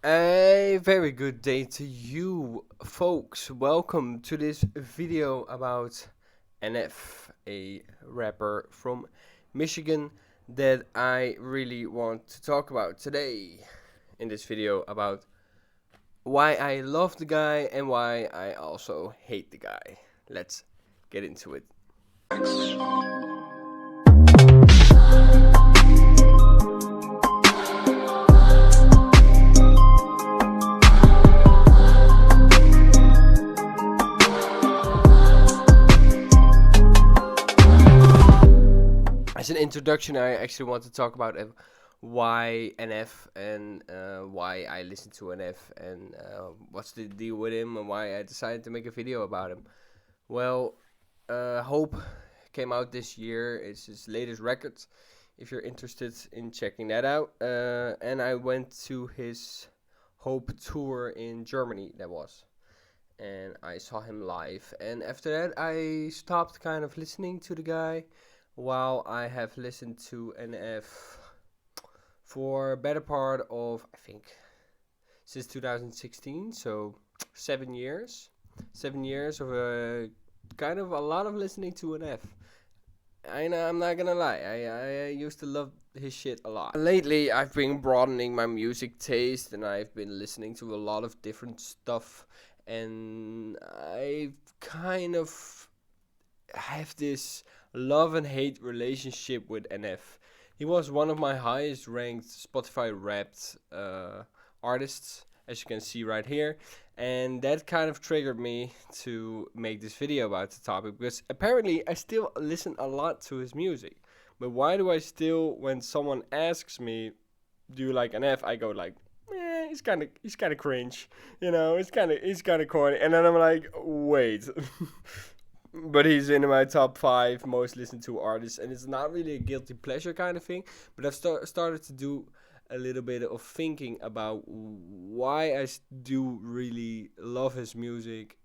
A very good day to you, folks. Welcome to this video about NF, a rapper from Michigan that I really want to talk about today in this video about why I love the guy and why I also hate the guy. Let's get into it. As an introduction, I actually want to talk about why NF and why I listen to NF and what's the deal with him and why I decided to make a video about him. Well, Hope came out this year. It's his latest record. If you're interested in checking that out, and I went to his Hope tour in Germany. That was, and I saw him live. And after that, I stopped kind of listening to the guy. While I have listened to NF for a better part of, I think, since 2016, so 7 years. 7 years of a kind of a lot of listening to NF. I know, I'm not gonna lie, I used to love his shit a lot. Lately, I've been broadening my music taste and I've been listening to a lot of different stuff, and I kind of have this love and hate relationship with NF. He was one of my highest ranked Spotify Wrapped artists, as you can see right here, and that kind of triggered me to make this video about the topic because apparently I still listen a lot to his music. But why do I still, when someone asks me, "Do you like NF?" I go like, he's kind of cringe, it's kind of corny, and then I'm like, wait. But he's in my top five most listened to artists, and it's not really a guilty pleasure kind of thing. But I've started to do a little bit of thinking about why do really love his music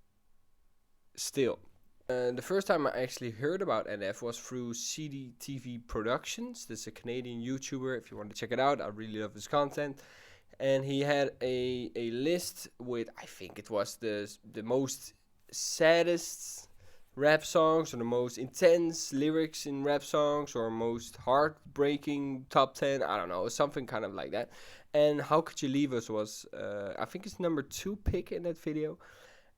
still. The first time I actually heard about NF was through CDTV Productions. This is a Canadian YouTuber. If you want to check it out, I really love his content. And he had a list with, I think it was the most saddest rap songs or the most intense lyrics in rap songs or most heartbreaking top 10, I don't know, something kind of like that. And How Could You Leave Us was, I think it's number 2 pick in that video.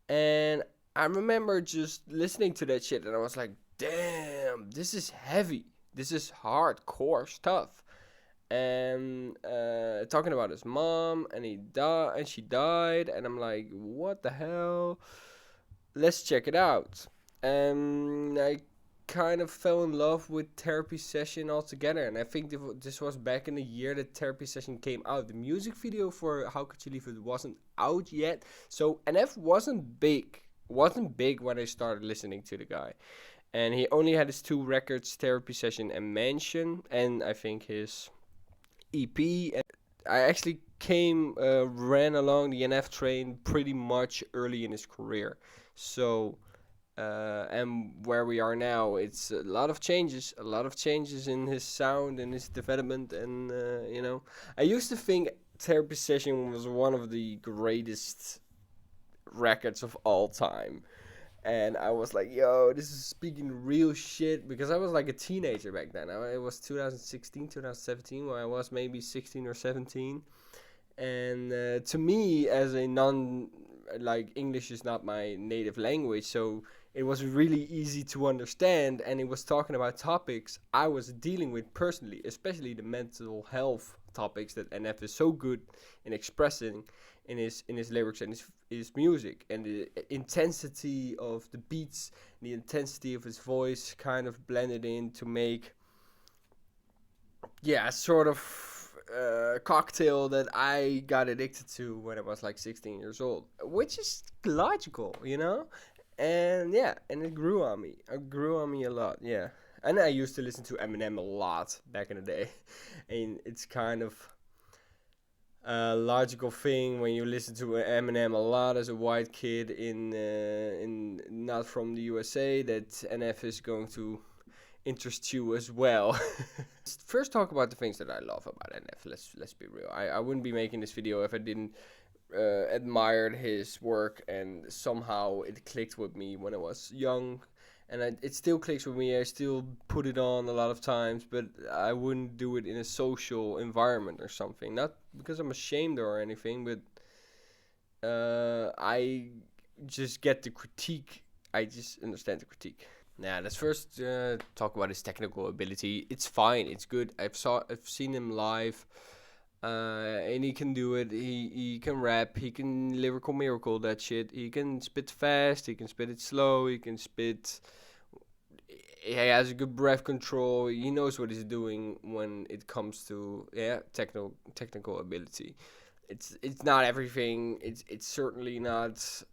And I remember just listening to that shit and I was like, damn, this is heavy, this is hardcore stuff. And talking about his mom, and she died, and I'm like, what the hell, let's check it out. And I kind of fell in love with Therapy Session altogether. And I think this was back in the year that Therapy Session came out. The music video for How Could You Leave It wasn't out yet, so NF wasn't big when I started listening to the guy. And he only had his 2 records, Therapy Session and Mansion, and I think his EP. And I actually ran along the NF train pretty much early in his career. So and where we are now, it's a lot of changes in his sound and his development. And I used to think Therapy Session was one of the greatest records of all time. And I was like, yo, this is speaking real shit, because I was like a teenager back then. It was 2016, 2017, when I was maybe 16 or 17. And to me, as a like, English is not my native language, so it was really easy to understand, and it was talking about topics I was dealing with personally, especially the mental health topics that NF is so good in expressing in his lyrics and his music, and the intensity of the beats, the intensity of his voice kind of blended in to make, yeah, sort of cocktail that I got addicted to when I was like 16 years old, which is logical. And yeah, and it grew on me. It grew on me a lot, yeah. And I used to listen to Eminem a lot back in the day, and it's kind of a logical thing when you listen to Eminem a lot as a white kid in not from the USA, that NF is going to interests you as well. First, talk about the things that I love about NF. Let's be real. I wouldn't be making this video if I didn't admired his work, and somehow it clicked with me when I was young, and it still clicks with me. I still put it on a lot of times, but I wouldn't do it in a social environment or something. Not because I'm ashamed or anything, but I just get the critique. I just understand the critique. Now, let's first talk about his technical ability. It's fine. It's good. I've seen him live, and he can do it. He can rap. He can lyrical miracle that shit. He can spit fast. He can spit it slow. He can spit. He has a good breath control. He knows what he's doing when it comes to technical ability. It's not everything. It's certainly not.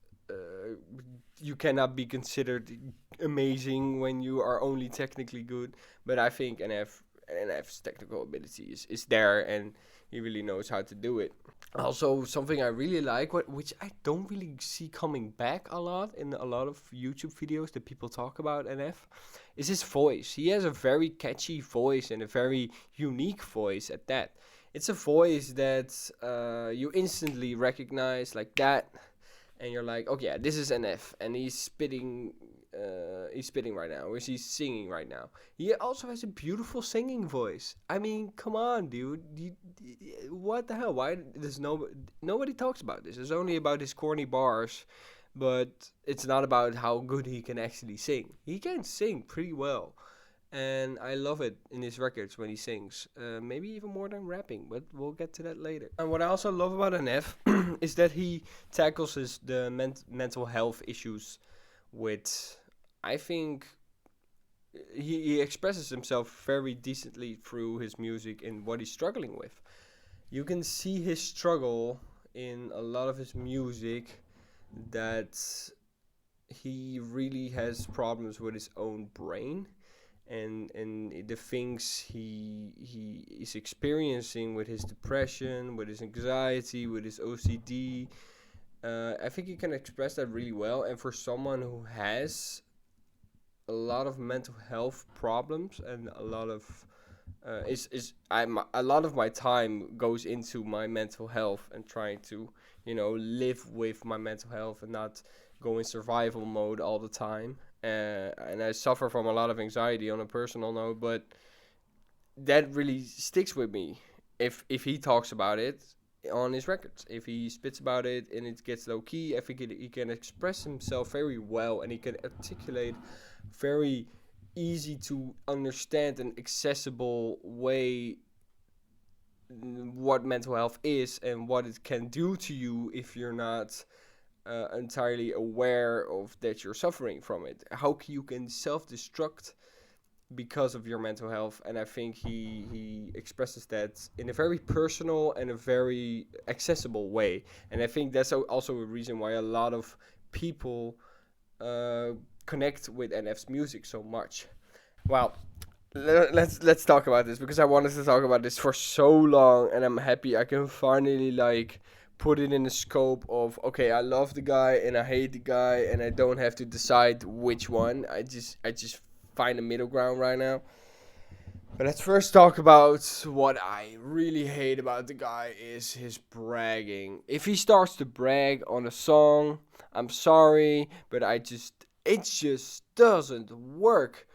You cannot be considered amazing when you are only technically good. But I think NF's technical ability is there, and he really knows how to do it. Also, something I really like, which I don't really see coming back a lot in a lot of YouTube videos that people talk about NF, is his voice. He has a very catchy voice and a very unique voice at that. It's a voice that you instantly recognize like that, and you're like, okay, yeah, this is NF, and he's spitting right now, or he's singing right now. He also has a beautiful singing voice. I mean, come on, dude. What the hell? Why does nobody talks about this? It's only about his corny bars, but it's not about how good he can actually sing. He can sing pretty well, and I love it in his records when he sings. Maybe even more than rapping, but we'll get to that later. And what I also love about NF is that he tackles the mental health issues with, I think, he expresses himself very decently through his music and what he's struggling with. You can see his struggle in a lot of his music, that he really has problems with his own brain, and the things he is experiencing with his depression, with his anxiety, with his OCD. I think he can express that really well, and for someone who has a lot of mental health problems, and a lot of a lot of my time goes into my mental health and trying to live with my mental health and not go in survival mode all the time. And I suffer from a lot of anxiety on a personal note, but that really sticks with me if he talks about it on his records. If he spits about it and it gets low key, I think he can express himself very well, and he can articulate very easy to understand and accessible way what mental health is and what it can do to you if you're not entirely aware of that you're suffering from it. How you can self-destruct because of your mental health, and I think he expresses that in a very personal and a very accessible way, and I think that's also a reason why a lot of people connect with NF's music so much. Well, let's talk about this, because I wanted to talk about this for so long, and I'm happy I can finally put it in the scope of, okay, I love the guy and I hate the guy, and I don't have to decide which one. I just find a middle ground right now. But let's first talk about what I really hate about the guy is his bragging. If he starts to brag on a song, I'm sorry, but it just doesn't work.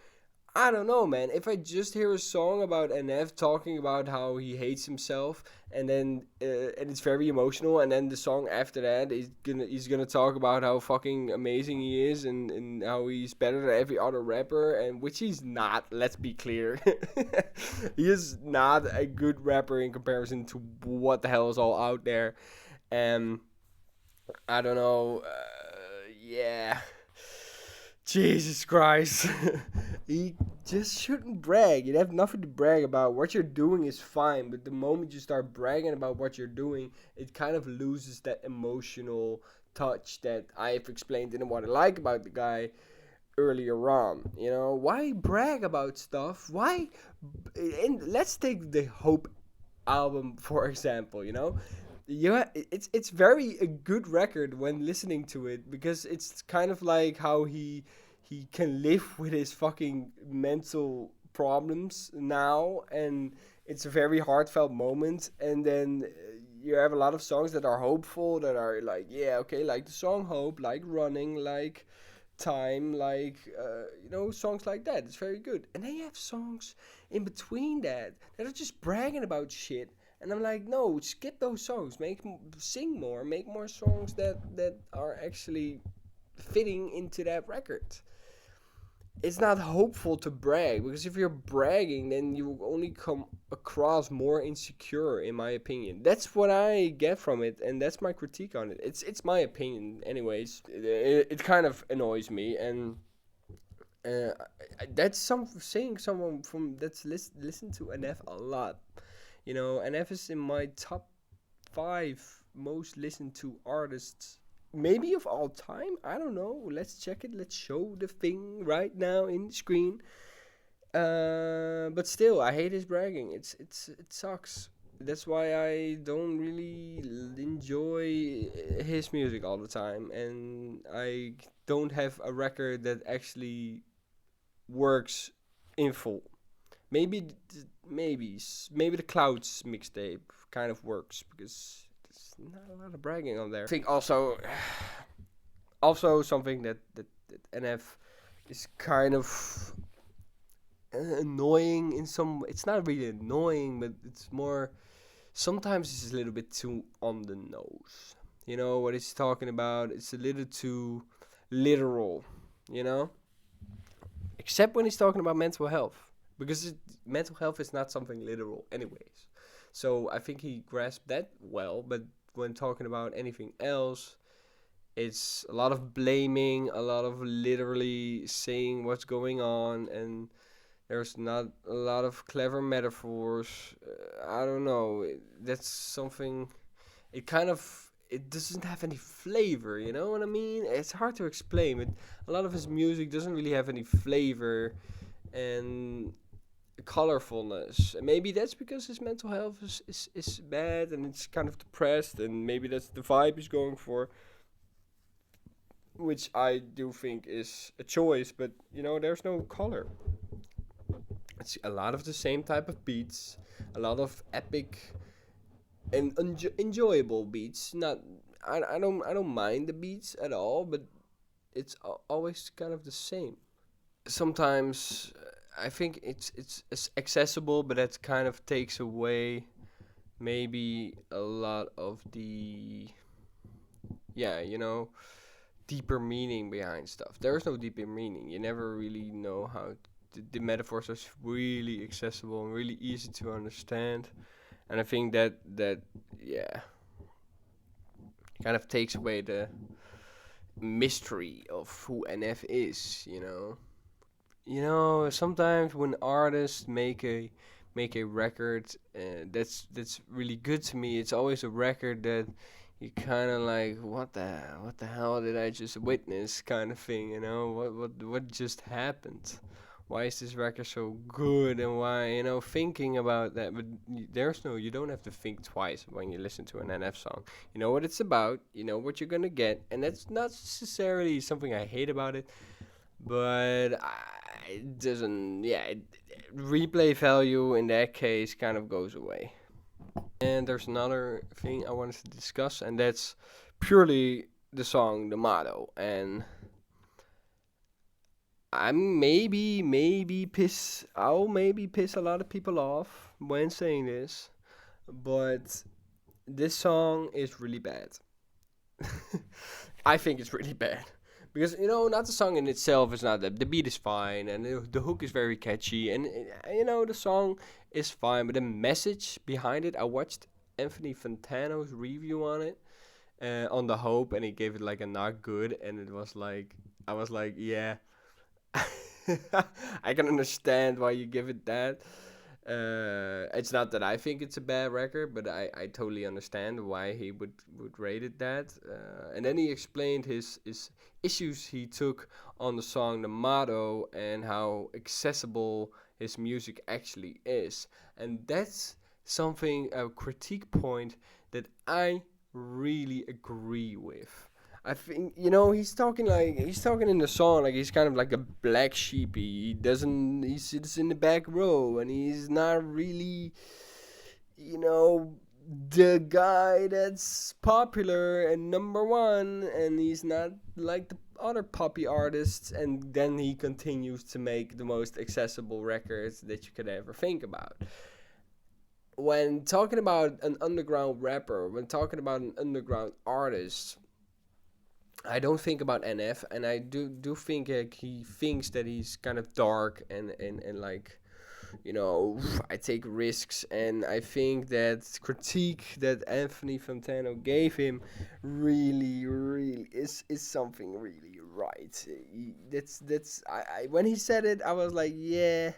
I don't know, man. If I just hear a song about NF talking about how he hates himself, and then and it's very emotional, and then the song after that he's gonna talk about how fucking amazing he is, and how he's better than every other rapper, and which he's not. Let's be clear, he is not a good rapper in comparison to what the hell is all out there, and I don't know. Yeah. Jesus Christ. You just shouldn't brag. You have nothing to brag about. What you're doing is fine, but the moment you start bragging about what you're doing, it kind of loses that emotional touch that I've explained in what I like about the guy earlier on. Why brag about stuff? Why? And let's take the Hope album for example. Yeah, it's very a good record when listening to it, because it's kind of like how he he can live with his fucking mental problems now, and it's a very heartfelt moment. And then you have a lot of songs that are hopeful, that are like, yeah, okay, like the song Hope, like Running, like Time, like songs like that. It's very good. And then you have songs in between that are just bragging about shit. And I'm like, no, skip those songs. Sing more. Make more songs that are actually fitting into that record. It's not hopeful to brag, because if you're bragging, then you will only come across more insecure, in my opinion. That's what I get from it, and that's my critique on it. It's my opinion, anyways. It kind of annoys me, and that's saying someone from that's listen to NF a lot. NF is in my top 5 most listened to artists, maybe of all time. I don't know. Let's check it. Let's show the thing right now in the screen. But still, I hate his bragging. It sucks. That's why I don't really enjoy his music all the time, and I don't have a record that actually works in full. Maybe the Clouds mixtape kind of works, because there's not a lot of bragging on there. I think also something that NF is kind of annoying in some. It's not really annoying, but it's more. Sometimes it's a little bit too on the nose. You know what he's talking about? It's a little too literal. You know, except when he's talking about mental health, because mental health is not something literal, anyways. So I think he grasped that well, but when talking about anything else, it's a lot of blaming, a lot of literally saying what's going on, and there's not a lot of clever metaphors. I don't know. That's something. It doesn't have any flavor. You know what I mean? It's hard to explain. But a lot of his music doesn't really have any flavor and colorfulness. And maybe that's because his mental health is bad, and it's kind of depressed, and maybe that's the vibe he's going for, which I do think is a choice. But there's no color. It's a lot of the same type of beats, a lot of epic and enjoyable beats. Not, I don't mind the beats at all, but it's always kind of the same. Sometimes I think it's accessible, but that kind of takes away maybe a lot of the, yeah, deeper meaning behind stuff. There's no deeper meaning. You never really know how the metaphors are really accessible and really easy to understand. And I think that yeah, kind of takes away the mystery of who NF is. Sometimes when artists make a record, that's really good to me. It's always a record that you kind of like, what the hell did I just witness, kind of thing. What just happened? Why is this record so good? And why, thinking about that. But you don't have to think twice when you listen to an NF song. You know what it's about, you know what you're gonna get, and that's not necessarily something I hate about it, but it doesn't, yeah, replay value in that case kind of goes away. And there's another thing I wanted to discuss, and that's purely the song, the motto. And I'll maybe piss a lot of people off when saying this, but this song is really bad. I think it's really bad. Because, not the song in itself is not that. The beat is fine, and the hook is very catchy, and, the song is fine, but the message behind it, I watched Anthony Fantano's review on it, on The Hope, and he gave it like a not good, and I was like, yeah, I can understand why you give it that. It's not that I think it's a bad record, but I totally understand why he would rate it that. And then he explained his issues he took on the song The Motto, and how accessible his music actually is. And that's a critique point that I really agree with. I think he's talking in the song like he's kind of like a black sheep. He doesn't he sits in the back row and he's not really you know the guy that's popular and number one, and he's not like the other poppy artists. And then he continues to make the most accessible records that you could ever think about. When talking about an underground rapper, when talking about an underground artist, I don't think about NF, and I do think like he thinks that he's kind of dark and like I take risks, and I think that critique that Anthony Fantano gave him really is something really right. That's I when he said it, I was like, yeah,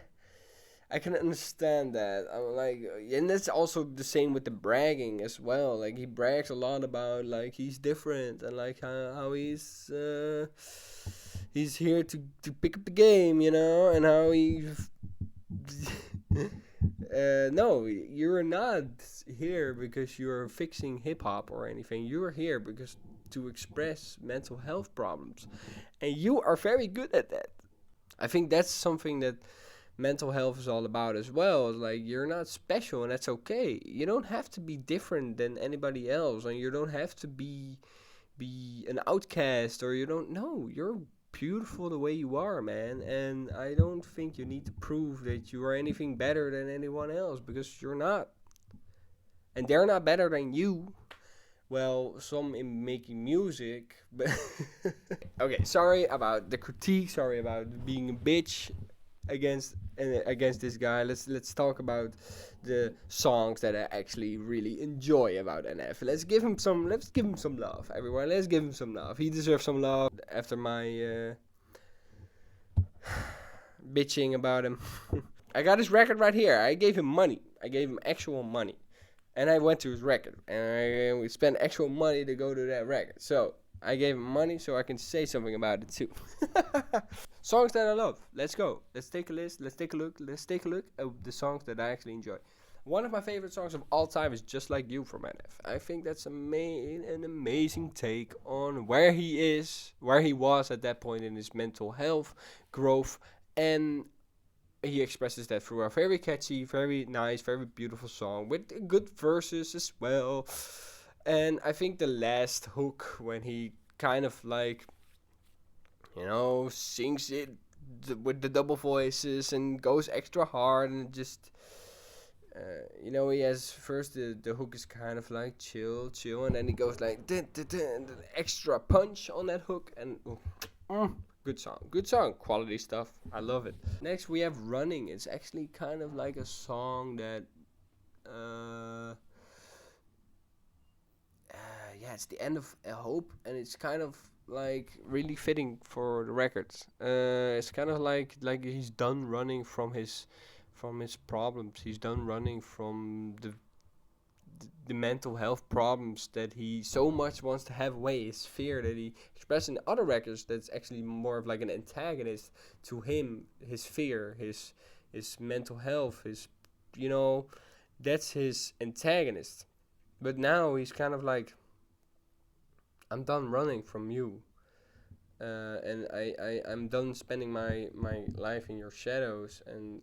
I can understand that. I'm like, and that's also the same with the bragging as well. Like he brags a lot about like he's different and like how he's here to pick up the game, and how he. No, you're not here because you're fixing hip hop or anything. You're here because to express mental health problems, and you are very good at that. I think that's something that mental health is all about as well. It's like you're not special and that's okay. You don't have to be different than anybody else, and you don't have to be an outcast, or you don't know. You're beautiful the way you are, man, and I don't think you need to prove that you are anything better than anyone else, because you're not. And they're not better than you. Well, some in making music, but okay, sorry about the critique, sorry about being a bitch against this guy. Let's talk about the songs that I actually really enjoy about NF. Let's give him some love, everyone. Let's give him some love. He deserves some love after my bitching about him. I got his record right here. I gave him money. I gave him actual money. And I went to his record, and we spent actual money to go to that record. So I gave him money so I can say something about it too. Songs that I love. Let's go. Let's take a list. Let's take a look. Let's take a look at the songs that I actually enjoy. One of my favorite songs of all time is "Just Like You" from NF. I think that's an amazing take on where he is, where he was at that point in his mental health growth, and he expresses that through a very catchy, very nice, very beautiful song with good verses as well. And I think the last hook, when he kind of like, sings it with the double voices and goes extra hard, and just, he has first the hook is kind of like chill, chill, and then he goes like dun, dun, dun, and an extra punch on that hook, and good song, quality stuff. I love it. Next we have "Running." It's actually kind of like a song that, it's the end of a hope, and it's kind of like really fitting for the records. It's kind of like he's done running from his problems. He's done running from the mental health problems that he so much wants to have away, his fear that he expressed in other records. That's actually more of like an antagonist to him, his fear, his mental health, you know, that's his antagonist. But now he's kind of like, I'm done running from you. And I'm done spending my life in your shadows, and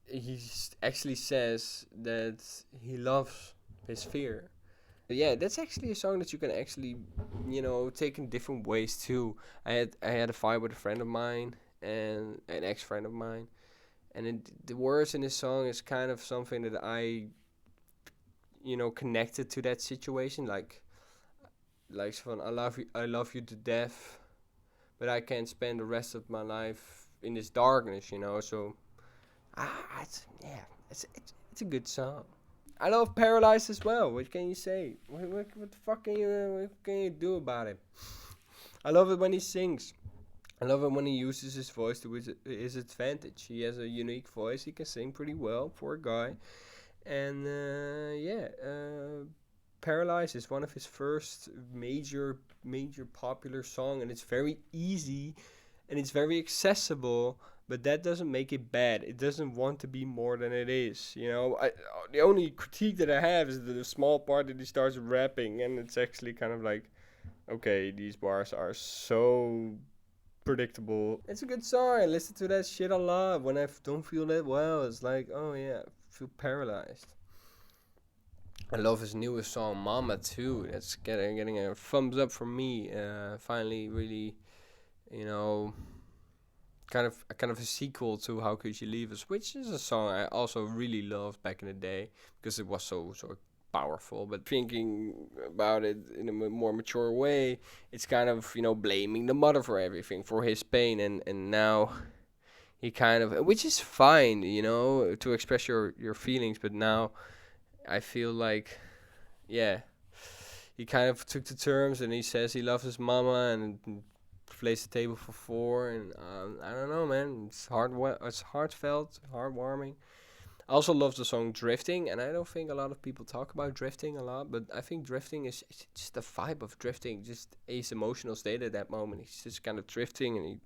he actually says that he loves his fear. Yeah, that's actually a song that you can actually, take in different ways too. I had a fight with a friend of mine and an ex friend of mine, and the words in this song is kind of something that I, connected to that situation. Like from I love you to death, but I can't spend the rest of my life in this darkness. So it's a good song. I love Paralyzed as well. What can you say? What the fuck can you do about it? I love it when he sings. I love it when he uses his voice to his advantage. He has a unique voice. He can sing pretty well for a guy. And Paralyzed is one of his first major popular song, and it's very easy and it's very accessible, but that doesn't make it bad. It doesn't want to be more than it is. The only critique that I have is the small part that he starts rapping, and it's actually kind of like, okay, these bars are so predictable. It's a good song. I listen to that shit a lot when I don't feel that well. It's like, oh yeah, I feel paralyzed. I love his newest song, Mama, too. That's getting a thumbs up from me. Finally, really, you know, kind of a sequel to How Could You Leave Us, which is a song I also really loved back in the day because it was so powerful. But thinking about it in a more mature way, it's kind of blaming the mother for everything, for his pain, and now he kind of, which is fine, to express your feelings. But now I feel like, yeah, he kind of took the terms, and he says he loves his mama and plays the table for four, and I don't know, man. It's heartfelt, heartwarming. I also love the song Drifting, and I don't think a lot of people talk about drifting a lot, but I think drifting is it's just the vibe of drifting, just his emotional state at that moment. He's just kind of drifting, and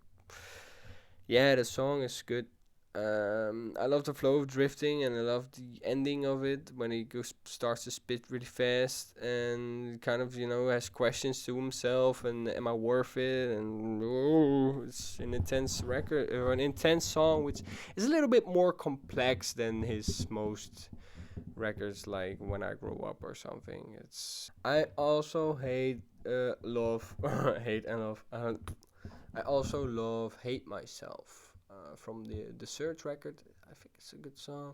yeah, the song is good. I love the flow of Drifting, and I love the ending of it when he starts to spit really fast and kind of has questions to himself, and am I worth it? And it's an intense record, or an intense song, which is a little bit more complex than his most records, like When I Grow Up or something. I also love, hate and love. I also love Hate Myself, from the Search record. I think it's a good song,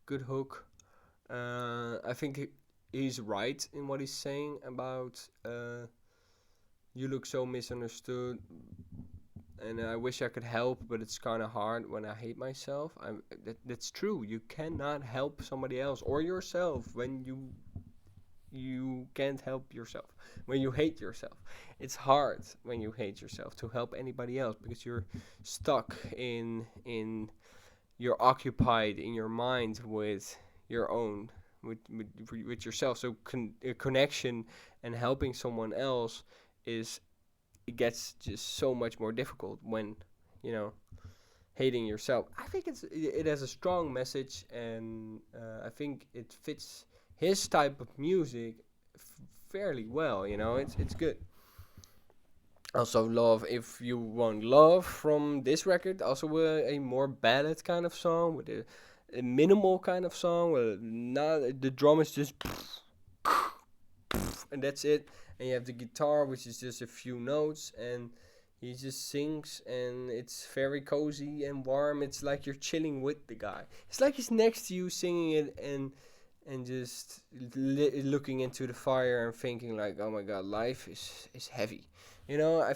good hook. I think he's right in what he's saying about you look so misunderstood, and I wish I could help, but it's kind of hard when I hate myself. That's true. You cannot help somebody else or yourself when you can't help yourself, when you hate yourself. It's hard when you hate yourself to help anybody else because you're stuck in you're occupied in your mind with your own, with yourself. So a connection and helping someone else is, it gets just so much more difficult when you know hating yourself. I think it has a strong message, and I think it fits his type of music fairly well. It's good. Also, love, if you want love from this record, also a more ballad kind of song with a minimal kind of song. Where not the drum is just and that's it, and you have the guitar, which is just a few notes, and he just sings, and it's very cozy and warm. It's like you're chilling with the guy. It's like he's next to you singing it, and just looking into the fire and thinking like, oh my god, life is heavy. Yeah,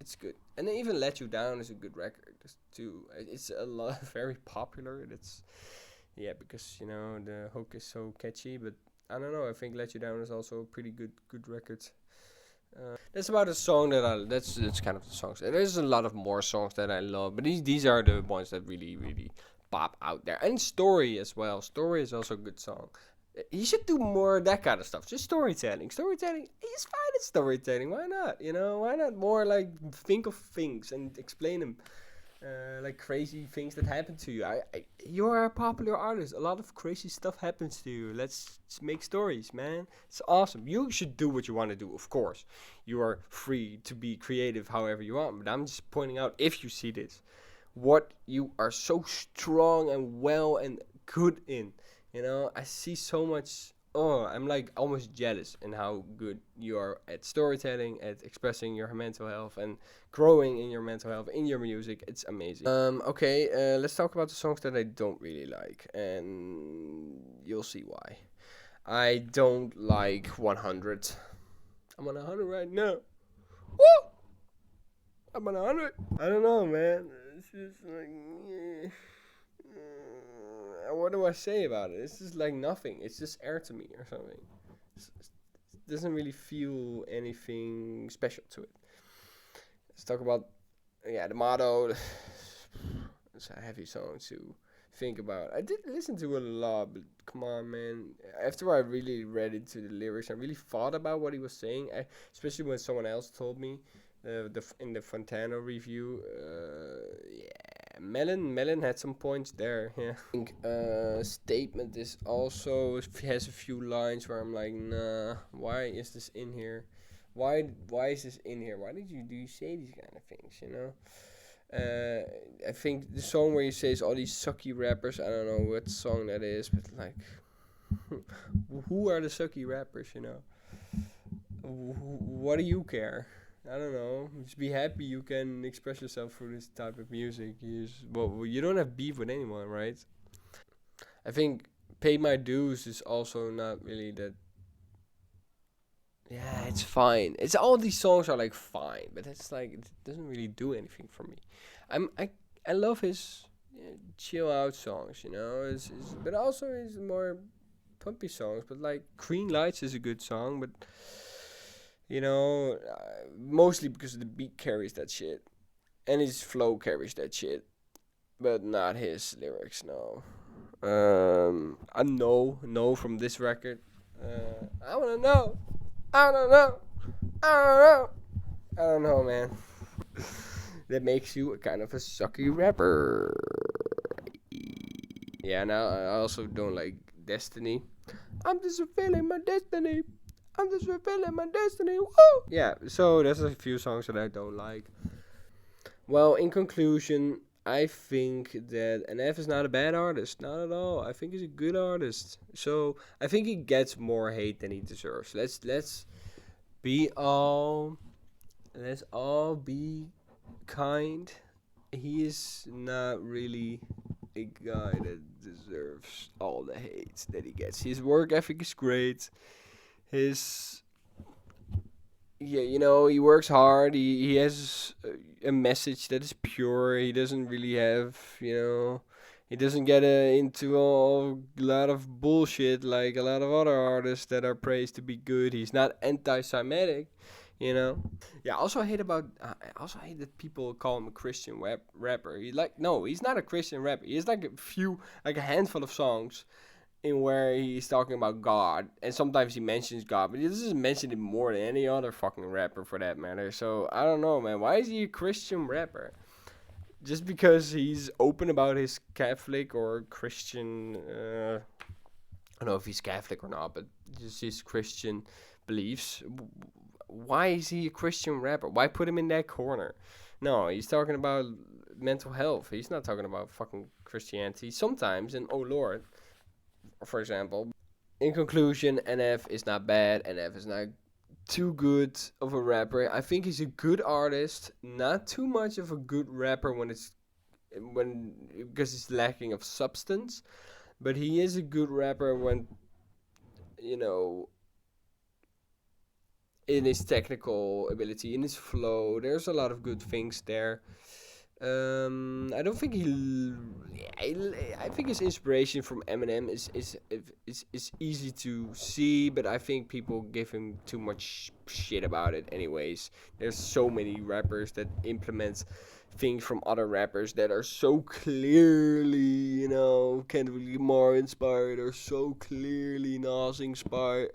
it's good. And then even Let You Down is a good record too. It's a lot very popular. It's yeah, because the hook is so catchy. But I don't know. I think Let You Down is also a pretty good record. That's about a song that's kind of the songs. There's a lot of more songs that I love, but these are the ones that really pop out there. And Story as well. Story is also a good song. He should do more of that kind of stuff. Just storytelling. He's fine at storytelling. Why not? Why not more like think of things and explain them, like crazy things that happen to you. You are a popular artist. A lot of crazy stuff happens to you. Let's make stories, man. It's awesome. You should do what you want to do, of course. You are free to be creative however you want. But I'm just pointing out, if you see this, what you are so strong and well and good in. I see so much. Oh, I'm like almost jealous in how good you are at storytelling, at expressing your mental health, and growing in your mental health in your music. It's amazing. Okay, let's talk about the songs that I don't really like, and you'll see why. I don't like 100. I'm on 100 right now. Woo! I'm on 100. I don't know, man. It's just like, what do I say about it? It's just like nothing. It's just air to me or something. It doesn't really feel anything special to it. Let's talk about, the motto. It's a heavy song to think about. I did listen to it a lot, but come on, man. After I really read into the lyrics, I really thought about what he was saying, especially when someone else told me in the Fontana review. Yeah, Melon had some points there. Yeah, I think Statement is also has a few lines where I'm like, nah, why is this in here? Why is this in here? Why did you do you say these kind of things? You know. I think the song where he says all these sucky rappers. I don't know what song that is, but like, who are the sucky rappers? You know. What do you care? I don't know. Just be happy you can express yourself through this type of music. Well, you don't have beef with anyone, right? I think Pay My Dues is also not really that. Yeah, it's fine. It's all these songs are like fine, but it's like it doesn't really do anything for me. I'm I love his chill out songs, you know. But also his more pumpy songs. But like Green Lights is a good song, but you know, mostly because the beat carries that shit and his flow carries that shit, but not his lyrics. No. I know from this record. I wanna know. I don't know. I don't know. I don't know, man. That makes you a kind of a sucky rapper. Yeah, now I also don't like Destiny. I'm just fulfilling my destiny. I'm just fulfilling my destiny. Woo! Yeah, so there's a few songs that I don't like. Well, in conclusion, I think that NF is not a bad artist. Not at all. I think he's a good artist. So I think he gets more hate than he deserves. Be all let's all be kind. He is not really a guy that deserves all the hate that he gets. His work ethic is great. His Yeah, you know, he works hard. He has a message that is pure. He doesn't really have, you know, he doesn't get into a lot of bullshit like a lot of other artists that are praised to be good. He's not anti-Semitic, you know. Yeah, I also hate that people call him a Christian rapper. No, he's not a Christian rapper. He has like a handful of songs in where he's talking about God, and sometimes he mentions God, but he doesn't mention it more than any other fucking rapper for that matter. So I don't know, man. Why is he a Christian rapper? Just because he's open about his Catholic or Christian, I don't know if he's Catholic or not, but just his Christian beliefs. Why is he a Christian rapper? Why put him in that corner? No, he's talking about mental health. He's not talking about fucking Christianity. Sometimes, and oh lord, for example. In conclusion, NF is not bad. NF is not too good of a rapper. I think he's a good artist, not too much of a good rapper when because he's lacking of substance, but he is a good rapper when you know in his technical ability, in his flow. There's a lot of good things there. I don't think I think his inspiration from Eminem is easy to see, but I think people give him too much shit about it. Anyways, there's so many rappers that implement things from other rappers that are so clearly, you know, Kendrick Lamar inspired, or so clearly Nas inspired.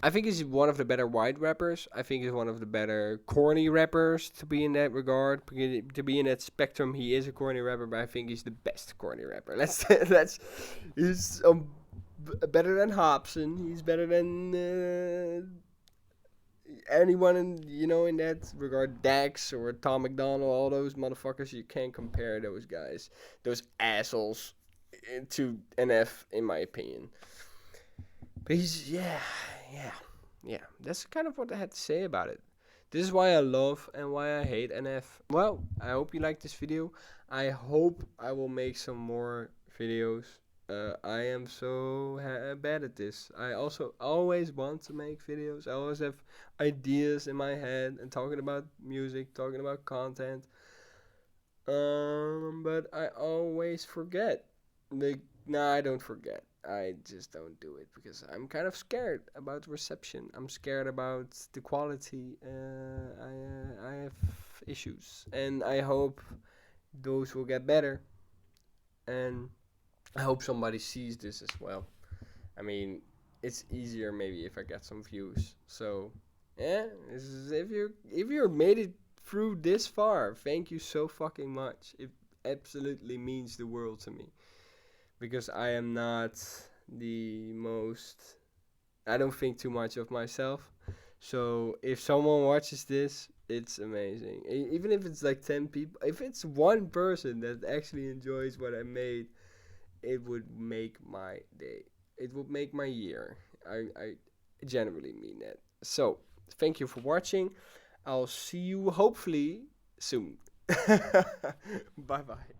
I think he's one of the better white rappers. I think he's one of the better corny rappers to be in that regard. To be in that spectrum, he is a corny rapper, but I think he's the best corny rapper. He's better than Hobson. He's better than anyone in that regard. Dax or Tom McDonald, all those motherfuckers. You can't compare those guys, those assholes, to NF in my opinion. But yeah. That's kind of what I had to say about it. This is why I love and why I hate NF. Well, I hope you liked this video. I hope I will make some more videos. I am so bad at this. I also always want to make videos. I always have ideas in my head and talking about music, talking about content. But I always forget. Nah, I don't forget. I just don't do it because I'm kind of scared about the reception. I'm scared about the quality. I have issues, and I hope those will get better. And I hope somebody sees this as well. I mean, it's easier maybe if I get some views. So, Yeah, if you made it through this far, thank you so fucking much. It absolutely means the world to me because I am not the most. I don't think too much of myself. So if someone watches this, it's amazing. Even if it's like 10 people, if it's one person that actually enjoys what I made, it would make my day. It would make my year. I generally mean that. So, thank you for watching. I'll see you hopefully soon. Bye bye.